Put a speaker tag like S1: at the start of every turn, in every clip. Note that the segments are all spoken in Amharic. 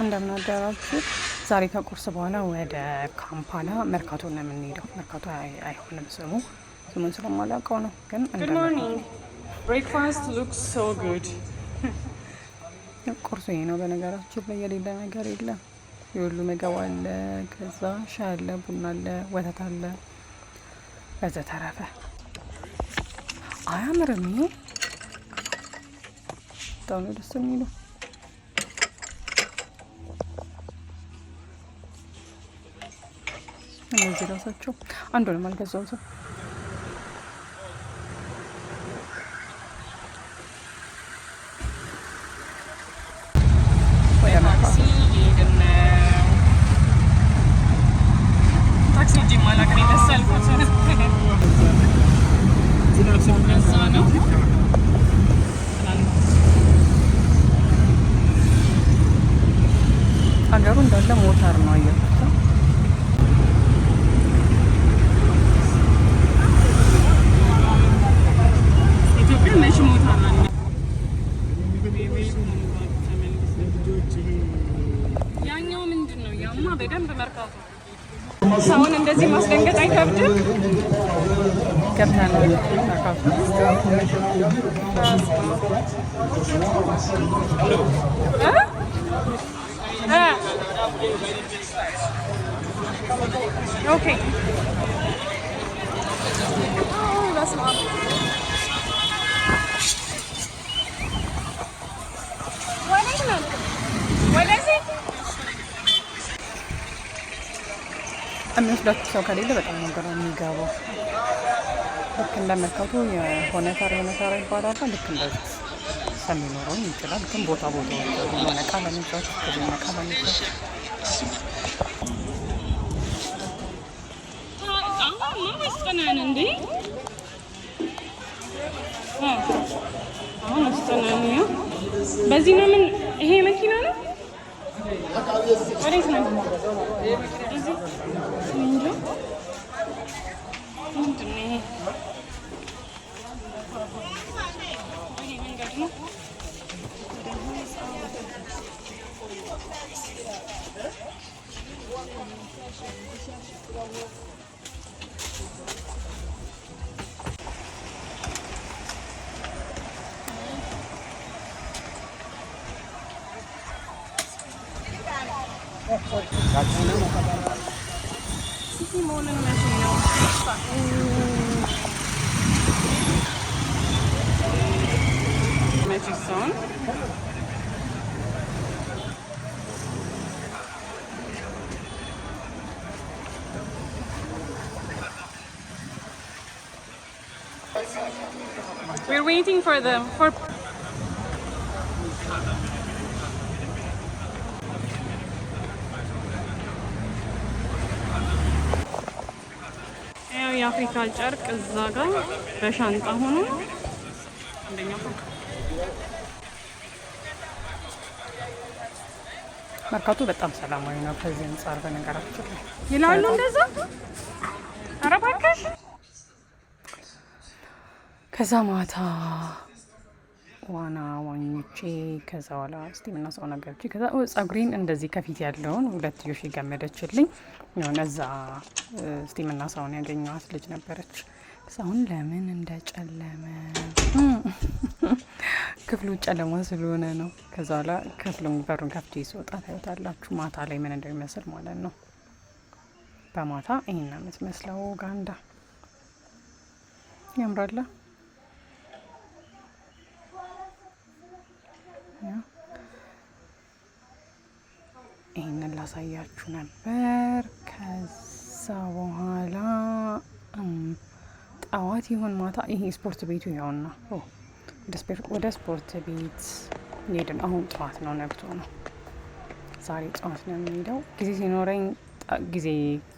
S1: እንደምን አደራችሁ። ዛሬ ከቁርስ በኋላ ወደ ካምፓላ መርካቶ ነው የምንሄደው። መርካቶ አይሆንም ስሙን ስለማላውቀው ነው። ግን
S2: Good morning. Breakfast looks so good.
S1: ቁርሱ ይሄ ነው። በነገራችን ላይ የሌለ ነገር የለም። የሁሉ ምግብ አለ። ከዛ ሻይ አለ፣ ቡና አለ፣ ወተት አለ። በዘተረፈ አያምርም? ይሄ በጣም ነው ደስ የሚለው። እነዚህ ራሳቸው አንዱንም አልገዛሁትም። አገሩ እንዳለ ሞተር ነው አየሁት።
S2: ኢትዮጵያ ነሽ ሞተር አለ። ያኛው ምንድነው? ያማ በደንብ መርካቶ ሰውን እንደዚህ ማስደንገጥ አይከብድም።
S1: ገብተናል መርካቶ።
S2: Okay. Oh, that's not. What is it? What is it?
S1: የሚወስዳችሁ ሰው ከሌለ በጣም ነበር የሚገባው። ልክ እንደመርካቶ የሆነ ተራ ይባላል። ልክ እንደዚህ ሰው ሊኖረው ይችላል። ግን ቦታ የሆነ ዕቃ ለመግዛት ከሆነ ዕቃ ለመግዛት
S2: በዚህ ነው። ምን ይሄ መኪና ነው? ወዴት ነው? እዚህ እንዴ? ምንድን ነው ይሄ? ይሄ መንገድ ነው። City morning machine now. Magic song. We're waiting for them for. የአፍሪካ ጨርቅ እዛ ጋር በሻንጣ ሆኖ አንደኛ ፎቅ።
S1: መርካቶ በጣም ሰላማዊ ነው ከዚህ አንጻር በነገራችን ላይ
S2: ይላሉ እንደዛ። ኧረ እባክሽ።
S1: ከዛ ማታ ዋና ዋኝቼ ከዛ በኋላ ስቲምና ሳውና ገብቼ ከዛ ጸጉሬን እንደዚህ ከፊት ያለውን ሁለትዮሽ የገመደችልኝ የሆነ እዛ ስቲምና ሳውና ያገኘኋት ልጅ ነበረች። አሁን ለምን እንደጨለመ ክፍሉ ጨለማ ስለሆነ ነው። ከዛ በኋላ ክፍሉን በሩን ከፍቼ ስወጣ ታዩታላችሁ ማታ ላይ ምን እንደሚመስል ማለት ነው። በማታ ይሄን ነው የምትመስለው ኡጋንዳ። ያምራል። ይሄንን ላሳያችሁ ነበር። ከዛ በኋላ ጠዋት ይሁን ማታ ይሄ ስፖርት ቤቱ ያውና ወደ ስፖርት ቤት ሄድን። አሁን ጠዋት ነው፣ ነግቶ ነው። ዛሬ ጠዋት ነው የሚሄደው። ጊዜ ሲኖረኝ ጊዜ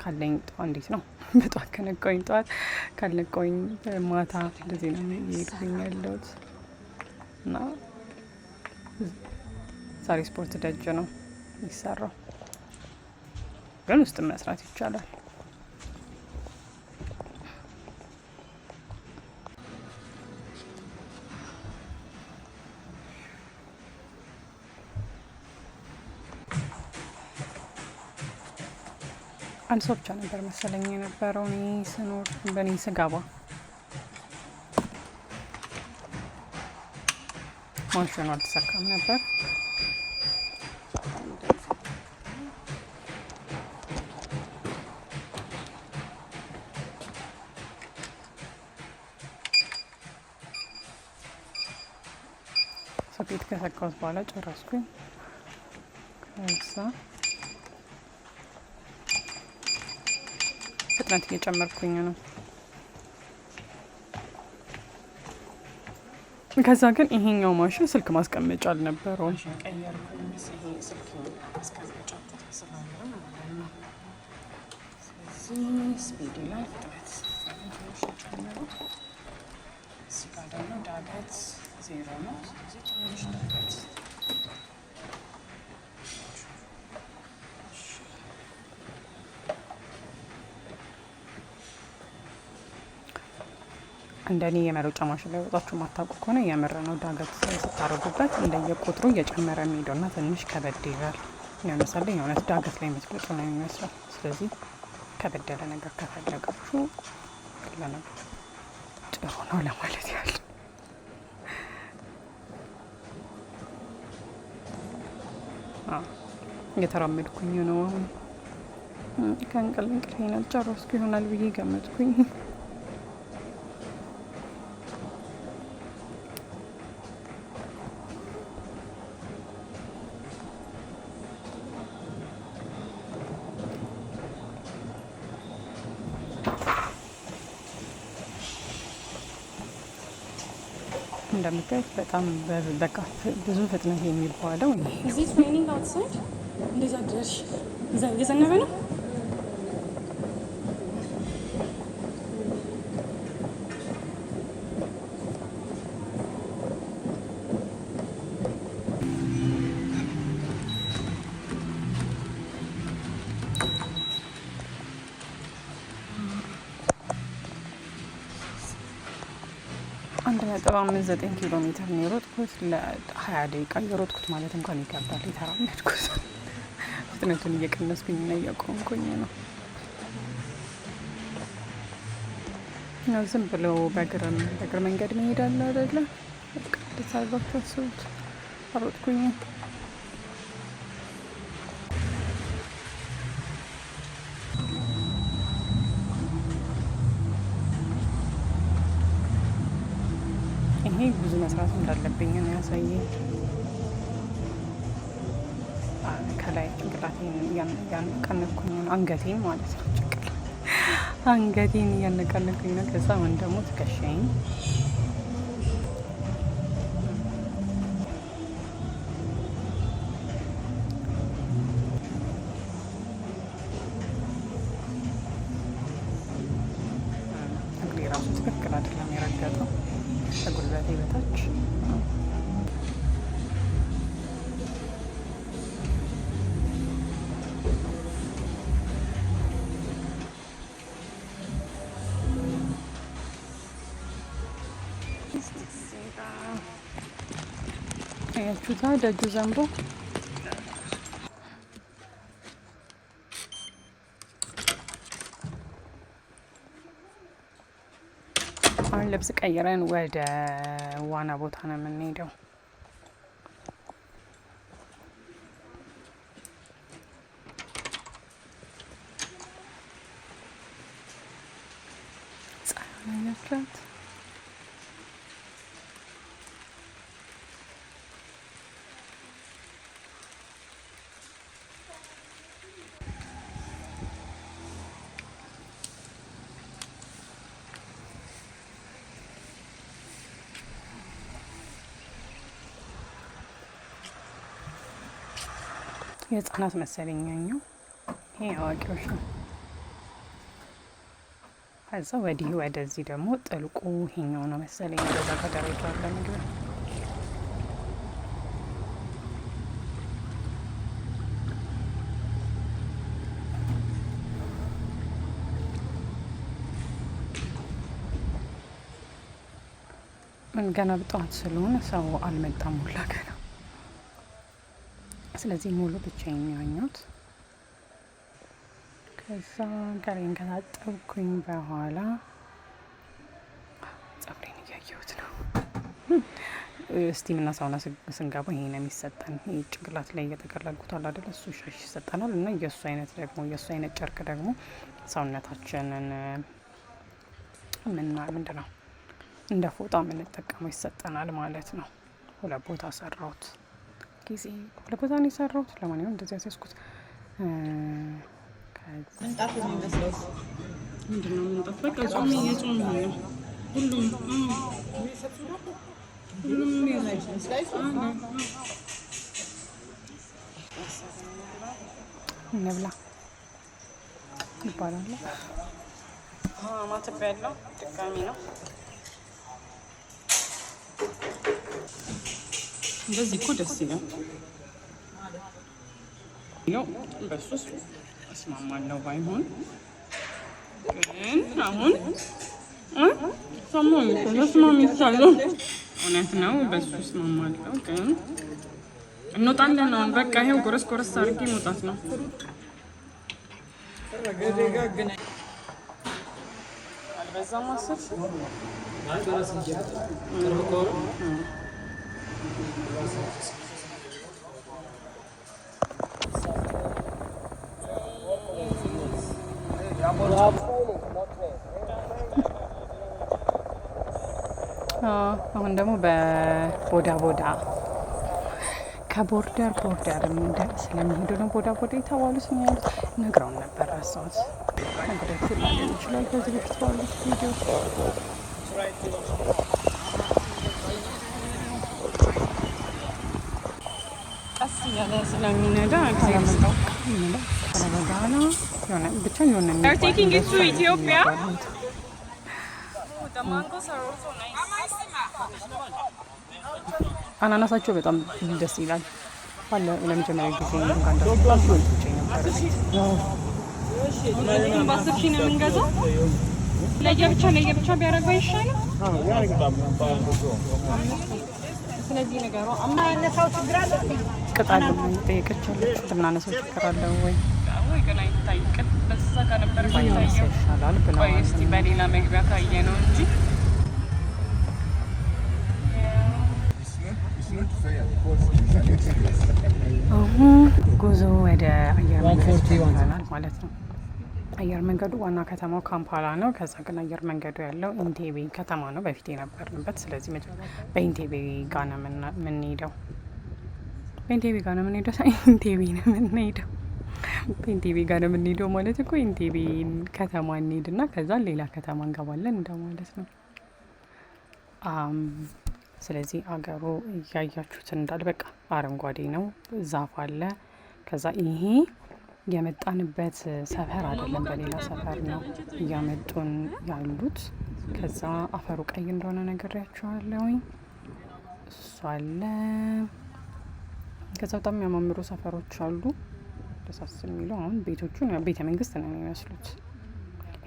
S1: ካለኝ ጠዋት እንዴት ነው በጠዋት ከነቆኝ ጠዋት ካልነቆኝ ማታ እንደዚህ ነው እየሄድኩኝ ያለሁት እና ዛሬ ስፖርት ደጅ ነው የሚሰራው፣ ግን ውስጥ መስራት ይቻላል። አንድ ሰው ብቻ ነበር መሰለኝ የነበረው እኔ ስኖር በእኔ ስገባ ማሽኑ አልተሰካም ነበር። ሶኬት ከሰካሁት በኋላ ጨረስኩኝ። ከዛ ፍጥነት እየጨመርኩኝ ነው። ከዛ ግን ይሄኛው ማሽን ስልክ ማስቀመጫ አልነበረውም። ስፒድ ላይ ፍጥነት እዚህ ጋር ደግሞ ዳገት 0 ነው። ስለዚህ ትንሽ ዳገት እንደኔ የመሮጫ ማሽን ላይ ወጣችሁ ማታውቁ ከሆነ የምር ነው ዳገት ስታረጉበት እንደየቁጥሩ እየጨመረ የሚሄደውና ትንሽ ከበድ ይላል። ለምሳሌ የእውነት ዳገት ላይ የምትወጡ ነው የሚመስለው። ስለዚህ ከበድ ያለ ነገር ከፈለጋችሁ ለነገር ጥሩ ነው ለማለት ያህል። እየተራመድኩኝ ነው አሁን። ከእንቅልፌን አልጨረስኩ ይሆናል ብዬ ገመትኩኝ። እንደምታዩት በጣም በቃ ብዙ ፍጥነት የሚባለው
S2: እዚህ ትሬኒንግ አውትሳይድ እንደዛ ድረሽ እየዘነበ ነው።
S1: አንድ 1.59 ኪሎ ሜትር ነው የሮጥኩት። ለ20 ደቂቃ የሮጥኩት ማለት እንኳን ይከብዳል። የተራመድኩት ፍጥነቱን እየቀነስኩኝ እና እያቆምኩኝ ነው። ዝም ብለው በእግር መንገድ መሄድ አለ አይደለ? በቃ ደስ አድርጓችሁ አስቡት። አሮጥኩኝ። ይሄ ብዙ መስራት እንዳለብኝ ነው ያሳየኝ። ከላይ ጭንቅላቴን እያነቃነኩኝ ነው፣ አንገቴን ማለት ነው። አንገቴን እያነቃነኩኝ ነው። ከዛ አሁን ደግሞ ትከሻዬን እግሬ ራሱ ትክክል አይደለም የረገጠው ከጉልበቴ በታች። አያችሁታ ደጁ ዘንቦ አሁን ልብስ ቀይረን ወደ ዋና ቦታ ነው የምንሄደው። ፀሐይ ናት። የህፃናት መሰለኛኛው ይሄ አዋቂዎች ነው። ከዛ ወዲህ ወደዚህ ደግሞ ጥልቁ ይሄኛው ነው መሰለኝ። ወደዛ ከደረጃ አለ ምግብ ገና በጠዋት ስለሆነ ሰው አልመጣም ሁላ ገና። ስለዚህ ሙሉ ብቻ የሚያኛት ከዛ ገሬን ከታጠብኩኝ በኋላ ጸጉሬን እያየሁት ነው። ስቲም እና ሳውና ስንገባ ይሄ ነው የሚሰጠን። ይሄ ጭንቅላት ላይ እየተቀላልኩት አለ አይደል? እሱ ሻሽ ይሰጠናል። እና የእሱ አይነት ደግሞ የእሱ አይነት ጨርቅ ደግሞ ሰውነታችንን ምንድን ነው እንደ ፎጣ የምንጠቀመው ይሰጠናል ማለት ነው። 2 ቦታ ሰራሁት ጊዜ 2 ቦታ ነው የሰራሁት። ለማንኛውም እንደዚህ ያስያዝኩት
S2: ምንጣፍ የሚመስለው ምንድን ነው? ምንጣፍ በቃ ጾም የጾም ነው ሁሉም
S1: እንብላ ይባላል።
S2: ማተብ ያለው ድጋሚ ነው። እንደዚህ እኮ ደስ ይላል። ያው በሱስ እስማማለሁ ባይሆን ግን አሁን ሰሞኑን ተስማምቻለሁ። እውነት ነው በሱ እስማማለሁ ግን እንወጣለን አሁን በቃ ይሄው ጎረስ ጎረስ አድርጌ መውጣት ነው። አልበዛም አስር
S1: አሁን ደግሞ በቦዳ ከቦርደር ስለሚሄዱ ነው ቦዳ የተባሉት ነው ያሉት። ነግረውን ነበር ረሳሁት። ነገሮቹ ላገኝ ይችላል ከዚህ በፊት ባሉት ቪዲዮ
S2: ቀስ እያለ ስለሚነዳ እግዚአብሔር
S1: ብቻ የሆነ
S2: ኢትዮጵያ
S1: አናናሳቸው በጣም ደስ ይላል። ለመጀመሪያ ጊዜ ኡጋንዳ
S2: በ10 ሺህ ነው የምንገዛው። ለየብቻ ቢያደርገው አይሻልም? ስለዚህ ነገሩ አማነሳው ችግር አለ።
S1: ቅጣል ጠየቀቻለች። ብናነሳው ችግር አለ ወይ
S2: ግን አይታይቅም። በዛ ጋር ነበር
S1: ይሻላል ብለው
S2: እስቲ በሌላ መግቢያ ካየ ነው እንጂ
S1: አሁን ጉዞ ወደ አየር መንገዱ ይሆናል ማለት ነው። አየር መንገዱ ዋና ከተማው ካምፓላ ነው። ከዛ ግን አየር መንገዱ ያለው ኢንቴቤ ከተማ ነው በፊት የነበርንበት። ስለዚህ በኢንቴቤ ጋር ነው የምንሄደው። በኢንቴቤ ጋር ነው የምንሄደው ማለት እኮ ኢንቴቤ ከተማ እንሄድና ከዛ ሌላ ከተማ እንገባለን እንደማለት ነው። ስለዚህ አገሩ እያያችሁት እንዳለ በቃ አረንጓዴ ነው፣ ዛፍ አለ። ከዛ ይሄ የመጣንበት ሰፈር አይደለም፣ በሌላ ሰፈር ነው እያመጡን ያሉት። ከዛ አፈሩ ቀይ እንደሆነ ነግሬያችኋለሁኝ። እሱ አለ። ከዛ በጣም የሚያማምሩ ሰፈሮች አሉ፣ ደሳስ የሚሉ። አሁን ቤቶቹን ቤተ መንግስት ነው የሚመስሉት።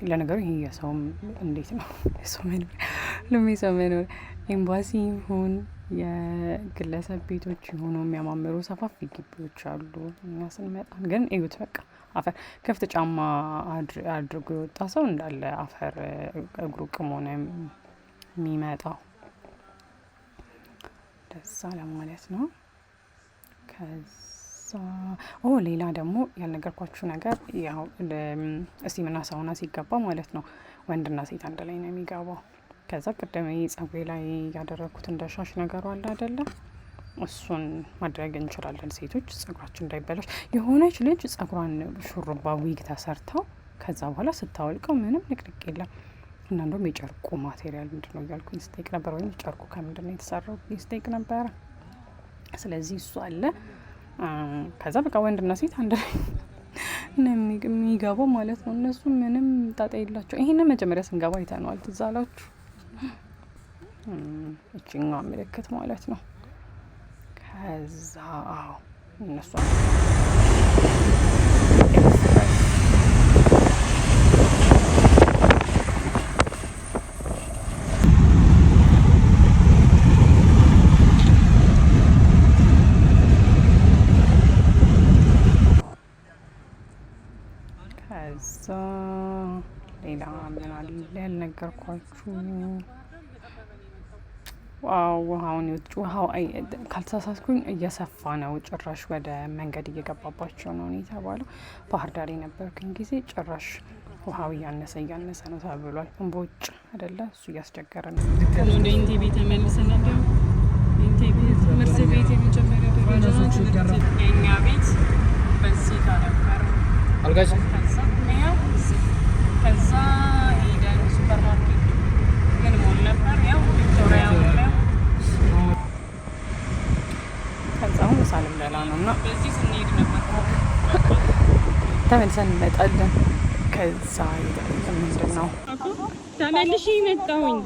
S1: ለነገሩ ይሄ የሰውም እንዴት ነው የሰው መኖር ኤምባሲ ይሁን የግለሰብ ቤቶች የሆኑ የሚያማምሩ ሰፋፊ ግቢዎች አሉ። እኛ ስንመጣ ግን እዩት፣ በቃ አፈር ክፍት ጫማ አድርጎ የወጣ ሰው እንዳለ አፈር እግሩ ቅሞ ነው የሚመጣው። ደስ አለ ማለት ነው። ከዛ ሌላ ደግሞ ያልነገርኳችሁ ነገር ያው እስቲምና ሳውና ሲገባ ማለት ነው ወንድና ሴት አንድ ላይ ነው የሚገባው። ከዛ ቅድም ጸጉሬ ላይ ያደረኩት እንደ ሻሽ ነገሩ አለ አይደለ? እሱን ማድረግ እንችላለን ሴቶች፣ ጸጉራችን እንዳይበላሽ። የሆነች ልጅ ጸጉሯን ሹሩባ ዊግ ተሰርተው ከዛ በኋላ ስታወልቀው ምንም ንቅንቅ የለም። እና እንደውም የጨርቁ ማቴሪያል ምንድን ነው እያልኩኝ ስጠይቅ ነበር፣ ወይም ጨርቁ ከምንድን ነው የተሰራው ስጠይቅ ነበረ። ስለዚህ እሱ አለ። ከዛ በቃ ወንድና ሴት አንድ ላይ የሚገባው ማለት ነው። እነሱ ምንም ጣጣ የላቸው። ይሄንን መጀመሪያ ስንገባ አይተነዋል፣ ትዝ አላችሁ? እችኛዋ ምልክት ማለት ነው። ከዛ እነሱ ከዛ ሌላ ምን አለ ያልነገርኳችሁ? ዋው ውሃውን ይወጥ ውሃው ካልተሳሳትኩኝ እየሰፋ ነው። ጭራሽ ወደ መንገድ እየገባባቸው ነው የተባለው። ባህር ዳር የነበርኩኝ ጊዜ ጭራሽ ውሃው እያነሰ ነው ተብሏል። እንቦጭ አይደለ እሱ እያስቸገረ ነው።
S2: ወደ ኢንቴቤ ተመልሰናል። ኢንቴቤ ትምህርት ቤት የመጀመሪያ ደረጃ የኛ ቤት በዚህ ጋር ነበር። ከዛ ሄደን ሱፐር ማርኬት ምን ሞል ነበር ያው ቪክቶሪያ ሞል።
S1: ከዛ አሁን ሳልም ደላ ነው እና
S2: በዚህ ስንሄድ ነበር
S1: ተመልሰን እንመጣለን። ከዛ ምንድን ነው
S2: ተመልሼ መጣሁኝ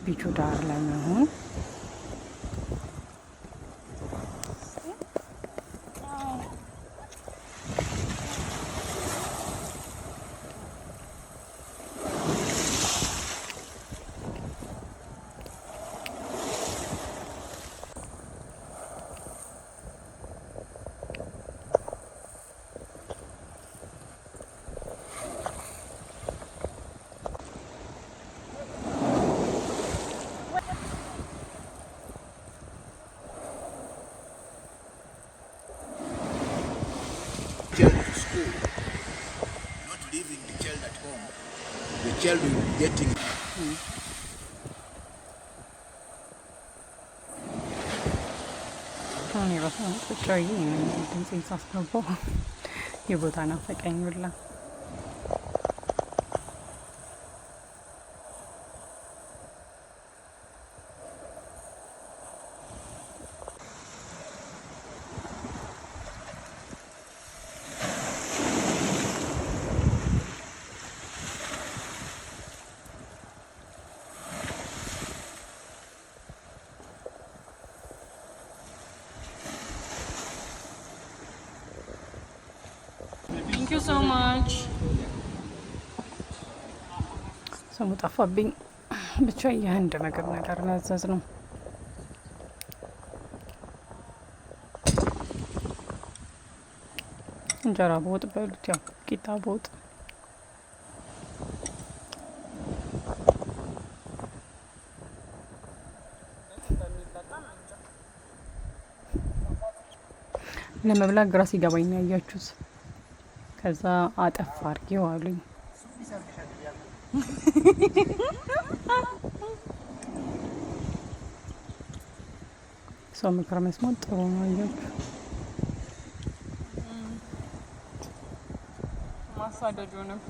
S1: ቢቹ ዳር ላይ መሆን
S3: child to school, not leaving the child at home. The child will be getting
S1: ድምጽ ሳስገባው የቦታ ናፈቀኝ ብላ
S2: Thank you so much.
S1: ስሙ ጠፋብኝ። ብቻ የህንድ ምግብ ነገር ናዘዝ ነው። እንጀራ በወጥ በሉት፣ ያው ቂጣ በወጥ ለመብላት ግራ ሲገባኝ ነው ያያችሁት። ከዛ አጠፍ አድርጌው አሉኝ። ሰው ምክር መስማት ጥሩ ነው። አያችሁ
S2: ማሳደድ ሆነ እኮ።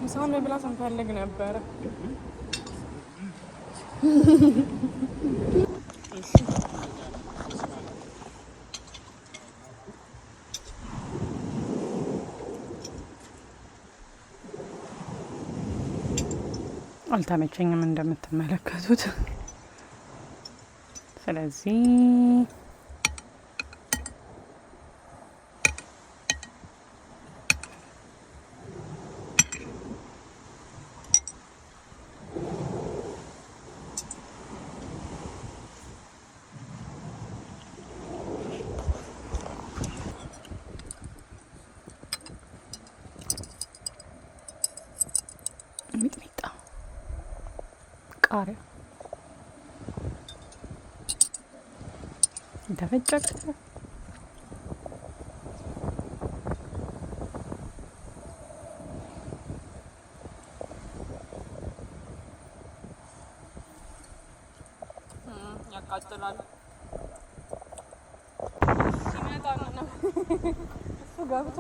S2: ምሳውን መብላት እንፈልግ ነበር።
S1: አልተመቸኝም እንደምትመለከቱት። ስለዚህ ሚጥሚጣ፣ ቃሪያ የተፈጨ
S2: ያቃጥላል። ሲመጣ ነው እሱ ገብቶ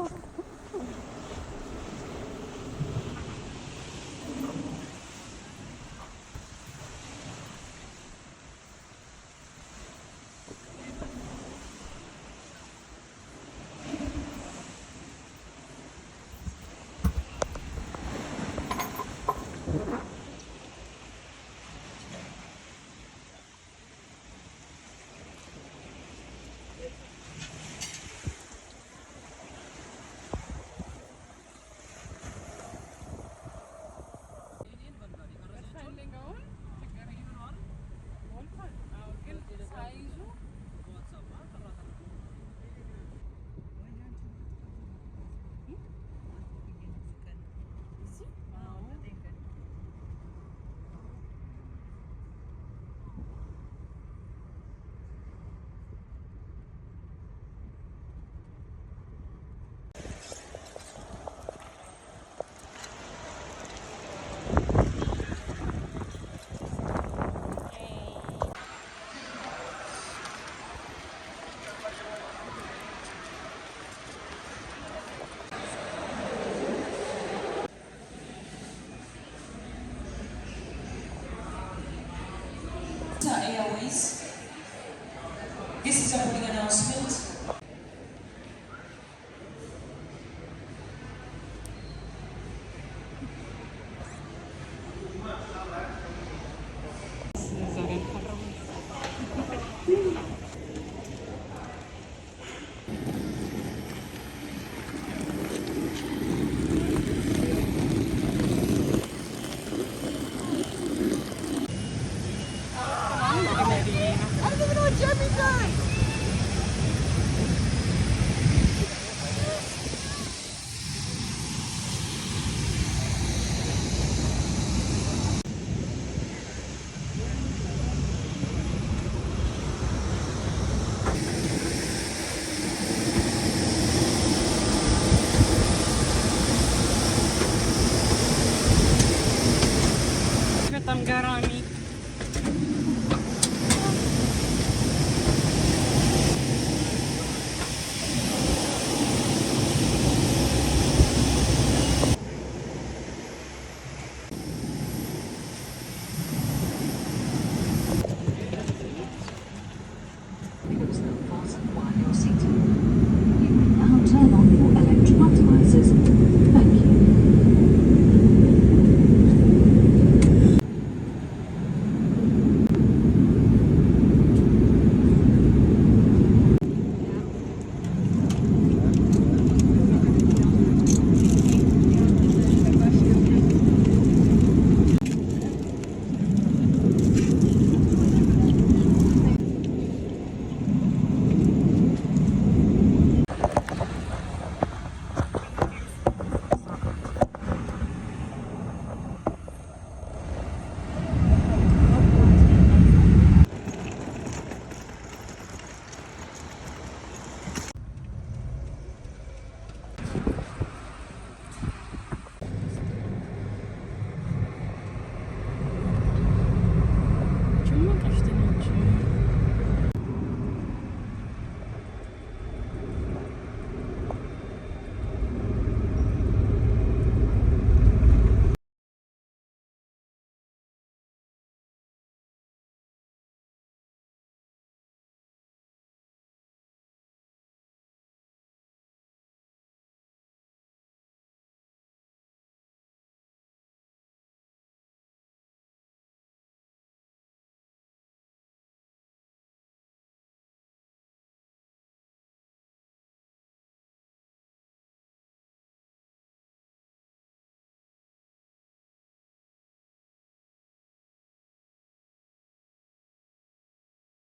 S4: is our morning announcement.